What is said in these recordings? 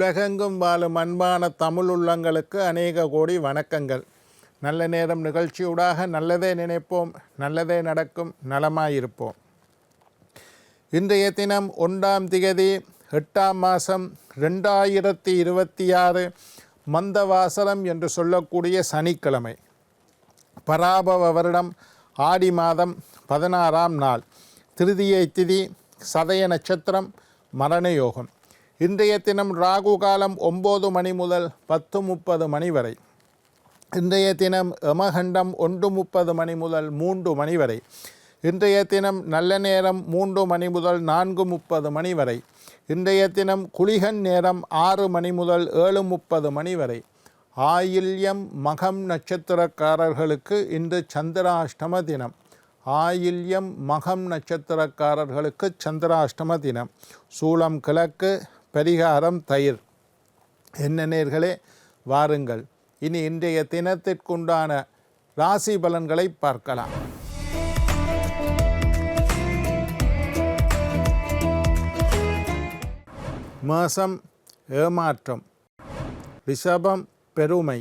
உலகெங்கும் வாழும் அன்பான தமிழ் உள்ளங்களுக்கு அநேக கோடி வணக்கங்கள். நல்ல நேரம் நிகழ்ச்சியூடாக நல்லதே நினைப்போம், நல்லதே நடக்கும், நலமாயிருப்போம். இன்றைய தினம் 1ஆம் திகதி 8ஆம் மாதம் 2026 மந்தவாசலம் என்று சொல்லக்கூடிய சனிக்கிழமை, பராபவ வருடம் ஆடி மாதம் 16ஆம் நாள், திருதியை திதி, சதய நட்சத்திரம், மரண யோகம். இன்றைய தினம் ராகு காலம் 9 மணி முதல் 10:30 மணி வரை. இன்றைய தினம் யமகண்டம் 1:30 மணி முதல் 3 மணி வரை. இன்றைய தினம் நல்ல நேரம் 3 மணி முதல் 4:30 மணி வரை. இன்றைய தினம் குளிகன் நேரம் 6 மணி முதல் 7:30 மணி வரை. ஆயில்யம் மகம் நட்சத்திரக்காரர்களுக்கு இன்று சந்திராஷ்டம தினம். ஆயில்யம் மகம் நட்சத்திரக்காரர்களுக்கு சந்திராஷ்டம தினம். சூலம் கிழக்கு, பரிகாரம் தயிர். என்ன நேர்களே, வாருங்கள் இனி இன்றைய தினத்திற்குண்டான ராசி பலன்களை பார்க்கலாம். மேசம் ஏமாற்றம், ரிஷபம் பெருமை,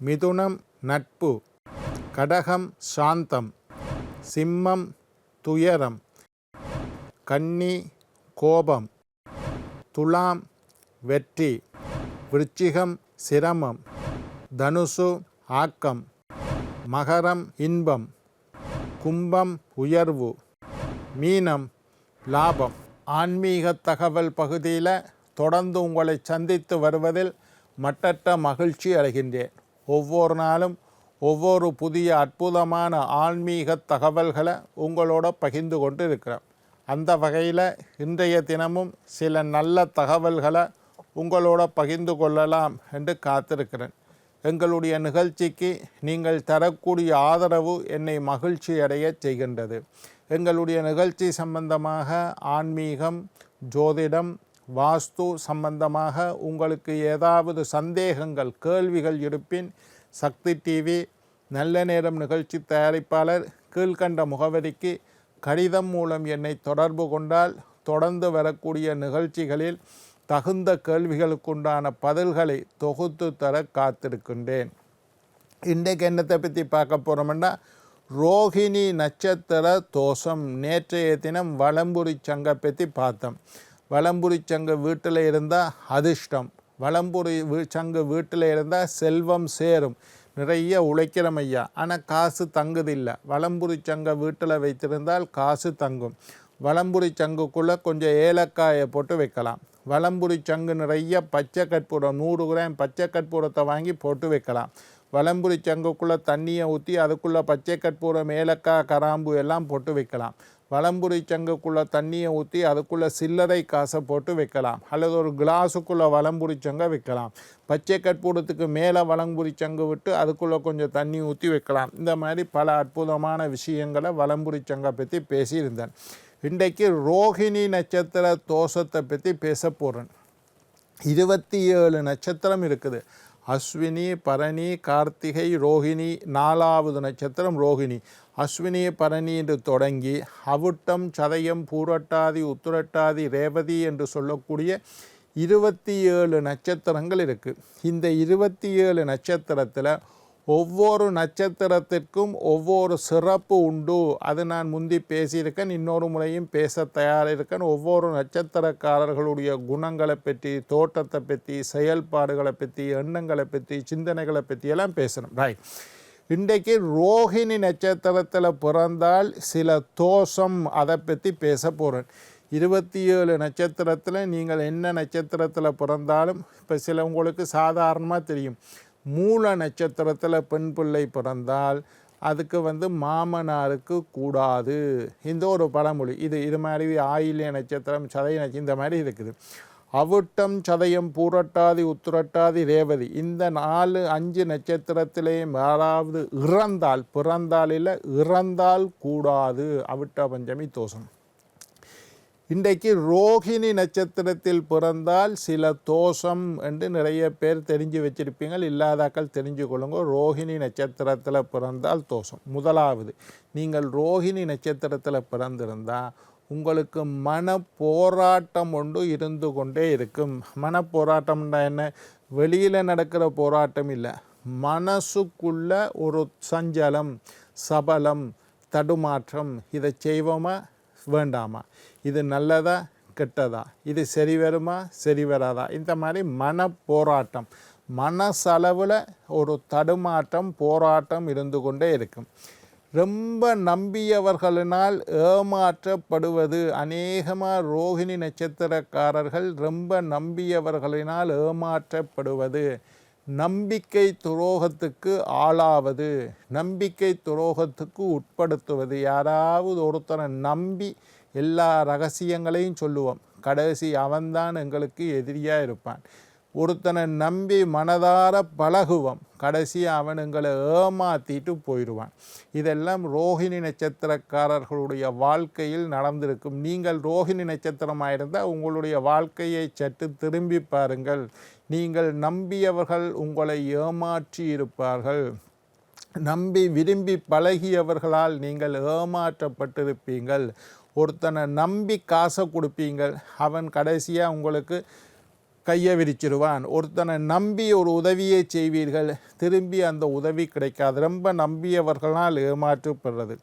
மிதுனம் நட்பு, கடகம் சாந்தம், சிம்மம் துயரம், கன்னி கோபம், துலாம் வெற்றி, விருச்சிகம் சிரமம், தனுசு ஆக்கம், மகரம் இன்பம், கும்பம் உயர்வு, மீனம் லாபம். ஆன்மீக தகவல் பகுதியில் தொடர்ந்து உங்களை சந்தித்து வருவதில் மட்டற்ற மகிழ்ச்சி அடைகின்றேன். ஒவ்வொரு நாளும் ஒவ்வொரு புதிய அற்புதமான ஆன்மீக தகவல்களை உங்களோட பகிர்ந்து கொண்டு இருக்கிறேன். அந்த வகையில் இன்றைய தினமும் சில நல்ல தகவல்களை உங்களோட பகிர்ந்து கொள்ளலாம் என்று காத்திருக்கிறேன். எங்களுடைய நிகழ்ச்சிக்கு நீங்கள் தரக்கூடிய ஆதரவு என்னை மகிழ்ச்சி அடைய செய்கின்றது. எங்களுடைய நிகழ்ச்சி சம்பந்தமாக ஆன்மீகம், ஜோதிடம், வாஸ்து சம்பந்தமாக உங்களுக்கு ஏதாவது சந்தேகங்கள், கேள்விகள் இருப்பின் சக்தி டிவி நல்ல நேரம் நிகழ்ச்சி தயாரிப்பாளர் கீழ்கண்ட முகவரிக்கு கடிதம் மூலம் என்னை தொடர்பு கொண்டால் தொடர்ந்து வரக்கூடிய நிகழ்ச்சிகளில் தகுந்த கேள்விகளுக்குண்டான பதில்களை தொகுத்து தர காத்திருக்கின்றேன். இன்றைக்கு என்னத்தை பற்றி பார்க்க போகிறோம்னா, ரோஹிணி நட்சத்திர தோஷம். நேற்றைய தினம் வலம்புரி சங்கை பற்றி பார்த்தோம். வலம்புரி சங்கு வீட்டில் இருந்தால் அதிர்ஷ்டம், வலம்புரி சங்கு வீட்டில் இருந்தால் செல்வம் சேரும். நிறைய உழைக்கிறோம் ஐயா, ஆனால் காசு தங்குதில்லை. வலம்புரி சங்கை வீட்டில் வைத்திருந்தால் காசு தங்கும். வலம்புரி சங்குக்குள்ளே கொஞ்சம் ஏலக்காயை போட்டு வைக்கலாம். வலம்புரி சங்கு நிறைய பச்சை கற்பூரம், 100 கிராம் பச்சை கற்பூரத்தை வாங்கி போட்டு வைக்கலாம். வலம்புரி சங்குக்குள்ளே தண்ணியை ஊற்றி அதுக்குள்ளே பச்சை கற்பூரம், ஏலக்காய், கராம்பு எல்லாம் போட்டு வைக்கலாம். வலம்புரி சங்குக்குள்ளே தண்ணியை ஊற்றி அதுக்குள்ளே சில்லறை காசை போட்டு வைக்கலாம். அல்லது ஒரு கிளாஸுக்குள்ளே வலம்புரி சங்கை வைக்கலாம். பச்சை கற்பூரத்துக்கு மேலே வலம்புரி சங்கு விட்டு அதுக்குள்ளே கொஞ்சம் தண்ணி ஊற்றி வைக்கலாம். இந்த மாதிரி பல அற்புதமான விஷயங்களை வலம்புரி சங்கை பற்றி பேசியிருந்தேன். இன்றைக்கு ரோஹிணி நட்சத்திர தோஷத்தை பற்றி பேச போகிறேன். 27 நட்சத்திரம் இருக்குது. அஸ்வினி, பரணி, கார்த்திகை, ரோஹிணி. 4ஆவது நட்சத்திரம் ரோஹிணி. அஸ்வினி பரணி என்று தொடங்கி அவிட்டம், சதயம், பூரட்டாதி, உத்திரட்டாதி, ரேவதி என்று சொல்லக்கூடிய 27 நட்சத்திரங்கள் இருக்குது. இந்த 27 நட்சத்திரத்தில் ஒவ்வொரு நட்சத்திரத்திற்கும் ஒவ்வொரு சிறப்பு உண்டு. அது நான் முந்தி பேசியிருக்கேன், இன்னொரு முறையும் பேச தயாரிருக்கேன். ஒவ்வொரு நட்சத்திரக்காரர்களுடைய குணங்களை பற்றி, தோட்டத்தை பற்றி, செயல்பாடுகளை பற்றி, எண்ணங்களை பற்றி, சிந்தனைகளை பற்றி எல்லாம் பேசணும். ரைட். இன்றைக்கு ரோஹிணி நட்சத்திரத்தில் பிறந்தால் சில தோஷம், அதை பற்றி பேச போகிறேன். 27 நட்சத்திரத்தில் நீங்கள் என்ன நட்சத்திரத்தில் பிறந்தாலும், இப்போ சில உங்களுக்கு சாதாரணமாக தெரியும், மூல நட்சத்திரத்தில் பெண் பிள்ளை பிறந்தால் அதுக்கு மாமனாருக்கு கூடாது. இந்த ஒரு பழமொழி. இது மாதிரி ஆயில்ய நட்சத்திரம், சதய நட்சத்திரம் இந்த மாதிரி இருக்குது. அவிட்டம், சதயம், பூரட்டாதி, உத்திரட்டாதி, ரேவதி இந்த 4-5 நட்சத்திரத்திலேயும் யாராவது இறந்தால், பிறந்தால் இல்லை இறந்தால் கூடாது. அவிட்ட பஞ்சமி தோஷம். இன்றைக்கு ரோஹிணி நட்சத்திரத்தில் பிறந்தால் சில தோஷம் என்று நிறைய பேர் தெரிஞ்சு வச்சிருப்பீங்கள். இல்லாதாக்கள் தெரிஞ்சு கொள்ளுங்க. ரோஹிணி நட்சத்திரத்தில் பிறந்தால் தோஷம். முதலாவது, நீங்கள் ரோஹிணி நட்சத்திரத்தில் பிறந்திருந்தால் உங்களுக்கு மன போராட்டம் ஒன்று இருந்து கொண்டே இருக்கும். மன போராட்டம்னா என்ன? வெளியில் நடக்கிற போராட்டம் இல்லை, மனசுக்குள்ள ஒரு சஞ்சலம், சபலம், தடுமாற்றம். இதை செய்வோமா வேண்டாமா, இது நல்லதா கெட்டதா, இது சரி வருமா சரி வராதா, இந்த மாதிரி மன போராட்டம், மனசளவில் ஒரு தடுமாற்றம், போராட்டம் இருந்து கொண்டே இருக்கும். ரொம்ப நம்பியவர்களினால் ஏமாற்றப்படுவது. அநேகமாக ரோகிணி நட்சத்திரக்காரர்கள் ரொம்ப நம்பியவர்களினால் ஏமாற்றப்படுவது, நம்பிக்கை துரோகத்துக்கு ஆளாவது, நம்பிக்கை துரோகத்துக்கு உட்படுத்துவது. யாராவது ஒருத்தரை நம்பி எல்லா ரகசியங்களையும் சொல்லுவோம், கடைசி அவன்தான் எங்களுக்கு எதிரியாக இருப்பான். ஒருத்தனை நம்பி மனதார பழகுவோம், கடைசி அவன் எங்களை ஏமாற்றிட்டு போயிடுவான். இதெல்லாம் ரோகிணி நட்சத்திரக்காரர்களுடைய வாழ்க்கையில் நடந்திருக்கும். நீங்கள் ரோகிணி நட்சத்திரமாக இருந்தால் உங்களுடைய வாழ்க்கையை சற்று திரும்பி பாருங்கள். நீங்கள் நம்பியவர்கள் உங்களை ஏமாற்றி இருப்பார்கள். நம்பி விரும்பி பழகியவர்களால் நீங்கள் ஏமாற்றப்பட்டிருப்பீங்கள். ஒருத்தனை நம்பி காசை கொடுப்பீங்கள், அவன் கடைசியாக உங்களுக்கு கையை விரிச்சிருவான். ஒருத்தனை நம்பி ஒரு உதவியை செய்வீர்கள், திரும்பி அந்த உதவி கிடைக்காது. ரொம்ப நம்பியவர்களால் ஏமாற்றப்படுறது.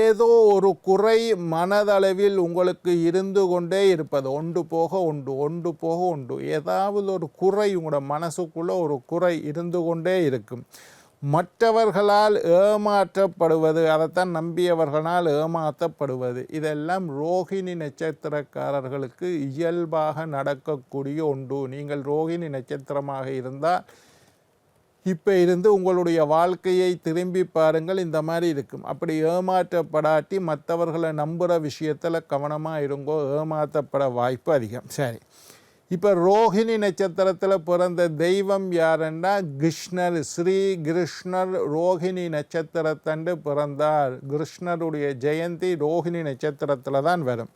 ஏதோ ஒரு குறை மனதளவில் உங்களுக்கு இருந்து கொண்டே இருப்பது, ஒன்று போக ஒன்று, ஒன்று போக ஒன்று. ஏதாவது ஒரு குறை உங்களோட மனசுக்குள்ளே ஒரு குறை இருந்து கொண்டே இருக்கும். மற்றவர்களால் ஏமாற்றப்படுவது, அதைத்தான் நம்பியவர்களால் ஏமாற்றப்படுவது. இதெல்லாம் ரோகிணி நட்சத்திரக்காரர்களுக்கு இயல்பாக நடக்கக்கூடிய ஒன்று. நீங்கள் ரோகிணி நட்சத்திரமாக இருந்தால் இப்போ இருந்து உங்களுடைய வாழ்க்கையை திரும்பி பாருங்கள், இந்த மாதிரி இருக்கும். அப்படி ஏமாற்றப்படாட்டி மற்றவர்களை நம்புகிற விஷயத்தில் கவனமாக இருங்கோ, ஏமாற்றப்பட வாய்ப்பு அதிகம். சரி, இப்போ ரோகிணி நட்சத்திரத்தில் பிறந்த தெய்வம் யாருன்னா கிருஷ்ணர். ஸ்ரீ கிருஷ்ணர் ரோகிணி நட்சத்திரத்தண்டு பிறந்தார். கிருஷ்ணருடைய ஜெயந்தி ரோகிணி நட்சத்திரத்தில் தான் வரும்.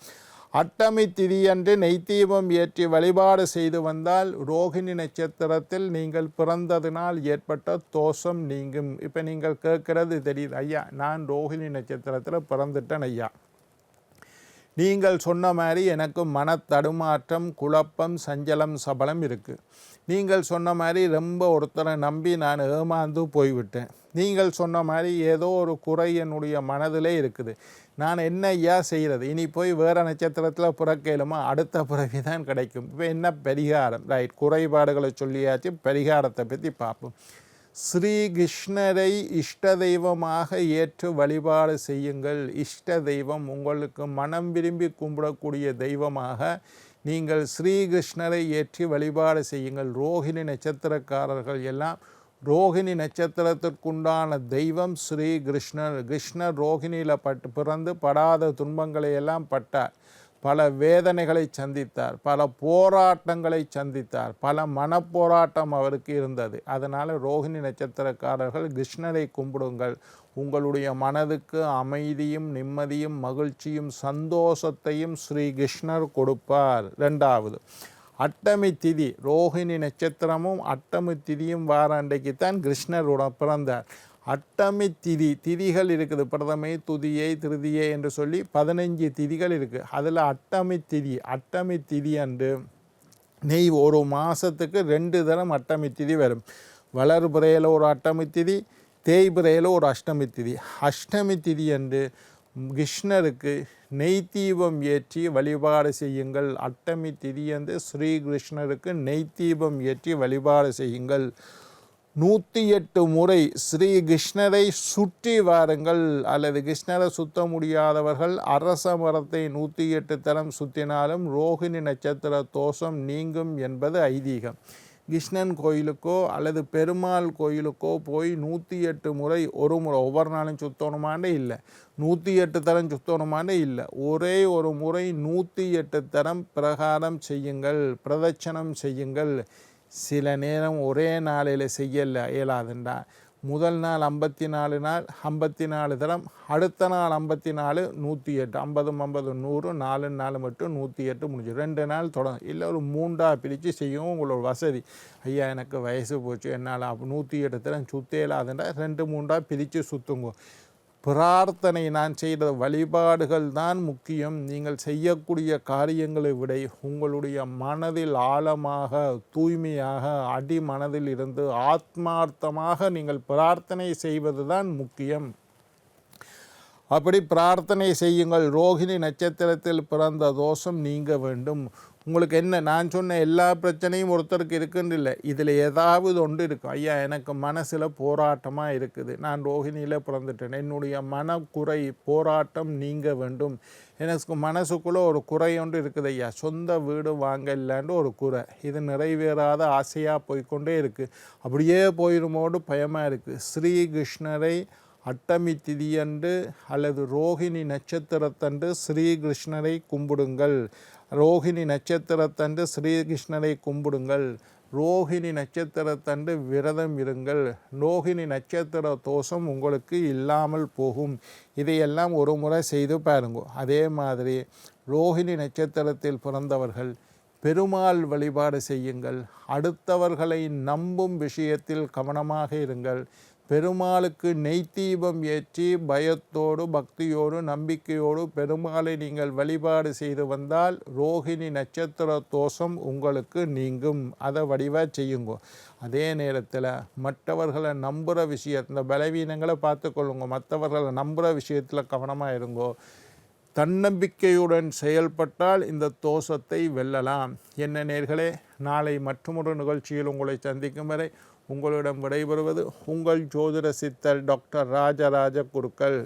அட்டமி திதியன்று நெய்த்தீபம் ஏற்றி வழிபாடு செய்து வந்தால் ரோகிணி நட்சத்திரத்தில் நீங்கள் பிறந்ததினால் ஏற்பட்ட தோஷம் நீங்கும். இப்போ நீங்கள் கேட்குறது தெரியுது, ஐயா நான் ரோகிணி நட்சத்திரத்தில் பிறந்துட்டேன் ஐயா, நீங்கள் சொன்ன மாதிரி எனக்கு மனத்தடுமாற்றம், குழப்பம், சஞ்சலம், சபலம் இருக்குது. நீங்கள் சொன்ன மாதிரி ரொம்ப ஒருத்தரை நம்பி நான் ஏமாந்து போய்விட்டேன். நீங்கள் சொன்ன மாதிரி ஏதோ ஒரு குறை என்னுடைய மனதிலே இருக்குது. நான் என்ன ஐயா செய்கிறது? இனி போய் வேறு நட்சத்திரத்தில் பிறக்கலுமா? அடுத்த பிறவி தான் கிடைக்கும். இப்போ என்ன பரிகாரம்? ரைட், குறைபாடுகளை சொல்லியாச்சு, பரிகாரத்தை பற்றி பார்ப்போம். ஸ்ரீ கிருஷ்ணரை இஷ்ட தெய்வமாக ஏற்று வழிபாடு செய்யுங்கள். இஷ்ட தெய்வம் உங்களுக்கு மனம் விரும்பி கும்பிடக்கூடிய தெய்வமாக நீங்கள் ஸ்ரீ கிருஷ்ணரை ஏற்றி வழிபாடு செய்யுங்கள். ரோகிணி நட்சத்திரக்காரர்கள் எல்லாம் ரோகிணி நட்சத்திரத்திற்குண்டான தெய்வம் ஸ்ரீ கிருஷ்ணர். கிருஷ்ணர் ரோகிணியில் பிறந்து படாத துன்பங்களை எல்லாம் பட்டார். பல வேதனைகளை சந்தித்தார், பல போராட்டங்களை சந்தித்தார், பல மனப்போராட்டம் அவருக்கு இருந்தது. அதனால் ரோகிணி நட்சத்திரக்காரர்கள் கிருஷ்ணரை கும்பிடுங்கள். உங்களுடைய மனதுக்கு அமைதியும் நிம்மதியும் மகிழ்ச்சியும் சந்தோஷத்தையும் ஸ்ரீ கிருஷ்ணர் கொடுப்பார். ரெண்டாவது, அட்டமி திதி. ரோகிணி நட்சத்திரமும் அட்டமி திதியும் வார அன்றைக்குத்தான் கிருஷ்ணரோட பிறந்தார். அட்டமி திதிகள் இருக்குது, பிரதமை, துதியை, திருதியை என்று சொல்லி 15 திதிகள் இருக்குது. அதில் அட்டமி திதி அன்று நெய் ஒரு மாதத்துக்கு 2 தரம் அட்டமி திதி வரும். வளர்பிறையில் ஒரு அட்டமி திதி, தேய்பிறையில் ஒரு அஷ்டமி திதி. அஷ்டமி திதி அன்று கிருஷ்ணருக்கு நெய் தீபம் ஏற்றி வழிபாடு செய்யுங்கள். அட்டமி திதி அன்று ஸ்ரீ கிருஷ்ணருக்கு நெய் தீபம் ஏற்றி வழிபாடு செய்யுங்கள். 108 முறை ஸ்ரீ கிருஷ்ணரை சுற்றி வாருங்கள். அல்லது கிருஷ்ணரை சுத்த முடியாதவர்கள் அரச மரத்தை 108 தரம் சுற்றினாலும் ரோகிணி நட்சத்திர தோஷம் நீங்கும் என்பது ஐதீகம். கிருஷ்ணன் கோயிலுக்கோ அல்லது பெருமாள் கோயிலுக்கோ போய் 108 முறை ஒரு முறை ஒவ்வொரு நாளும் சுத்தணுமானே இல்லை, 108 தரம் சுத்தணுமானே இல்லை, ஒரே ஒரு முறை 108 தரம் பிரகாரம் செய்யுங்கள், பிரதட்சணம் செய்யுங்கள். சில நேரம் ஒரே நாளில் செய்யல இயலாதுண்டா, முதல் நாள் 54 நாள் 54 தரம், அடுத்த நாள் 54, 108, 50 50 100, 4 4 மட்டும் 108 முடிஞ்சு 2 நாள் தொடங்கும். இல்லை ஒரு 3ஆக பிரித்து செய்யவும் உங்களோட வசதி. ஐயா எனக்கு வயசு போச்சு என்னால் 108 தரம் சுத்த இயலாதுண்டா 2 3ஆக பிரித்து சுற்றுங்க. பிரார்த்தனை, நான் செய்த வழிபாடுகள் தான் முக்கியம். நீங்கள் செய்யக்கூடிய காரியங்களை விட உங்களுடைய மனதில் ஆழமாக, தூய்மையாக, அடி மனதில் இருந்து ஆத்மார்த்தமாக நீங்கள் பிரார்த்தனை செய்வது தான் முக்கியம். அப்படி பிரார்த்தனை செய்யுங்கள். ரோகிணி நட்சத்திரத்தில் பிறந்த தோஷம் நீங்க வேண்டும். உங்களுக்கு என்ன, நான் சொன்ன எல்லா பிரச்சனையும் ஒருத்தருக்கு இருக்குன்னு இல்லை, இதில் ஏதாவது ஒன்று இருக்கும். ஐயா, எனக்கு மனசில் போராட்டமாக இருக்குது, நான் ரோகிணியில் பிறந்துட்டேன், என்னுடைய மனக்குறை போராட்டம் நீங்க வேண்டும். எனக்கு மனசுக்குள்ளே ஒரு குறை ஒன்று இருக்குது ஐயா, சொந்த வீடு வாங்க இல்லாண்டு ஒரு குறை, இது நிறைவேறாத ஆசையாக போய்கொண்டே இருக்குது, அப்படியே போயிடுமோடு பயமாக இருக்குது. ஸ்ரீகிருஷ்ணரை அட்டமி திதியன்று அல்லது ரோகிணி நட்சத்திரத்தன்று ஸ்ரீகிருஷ்ணரை கும்பிடுங்கள். ரோகிணி நட்சத்திரத்தன்று ஸ்ரீகிருஷ்ணரை கும்பிடுங்கள். ரோகிணி நட்சத்திரத்தன்று விரதம் இருங்கள். ரோகிணி நட்சத்திர தோஷம் உங்களுக்கு இல்லாமல் போகும். இதையெல்லாம் ஒரு முறை செய்து பாருங்க. அதே மாதிரி ரோகிணி நட்சத்திரத்தில் பிறந்தவர்கள் பெருமாள் வழிபாடு செய்யுங்கள். அடுத்தவர்களை நம்பும் விஷயத்தில் கவனமாக இருங்கள். பெருமாளுக்கு நெய்த்தீபம் ஏற்றி பயத்தோடு, பக்தியோடு, நம்பிக்கையோடு பெருமாளை நீங்கள் வழிபாடு செய்து வந்தால் ரோகிணி நட்சத்திர தோஷம் உங்களுக்கு நீங்கும். அதை வடிவாக செய்யுங்க. அதே நேரத்தில் மற்றவர்களை நம்புகிற விஷயத்தில் பலவீனங்களை பார்த்துக்கொள்ளுங்க. மற்றவர்களை நம்புகிற விஷயத்தில் கவனமாக இருங்கோ. தன்னம்பிக்கையுடன் செயல்பட்டால் இந்த தோஷத்தை வெல்லலாம். என்ன நேர்களே, நாளை மற்றொரு நிகழ்ச்சியில் உங்களை சந்திக்கும் வரை உங்களிடம் விடைபெறுவது உங்கள் ஜோதிட சித்தர் டாக்டர் ராஜராஜ குருக்கள்.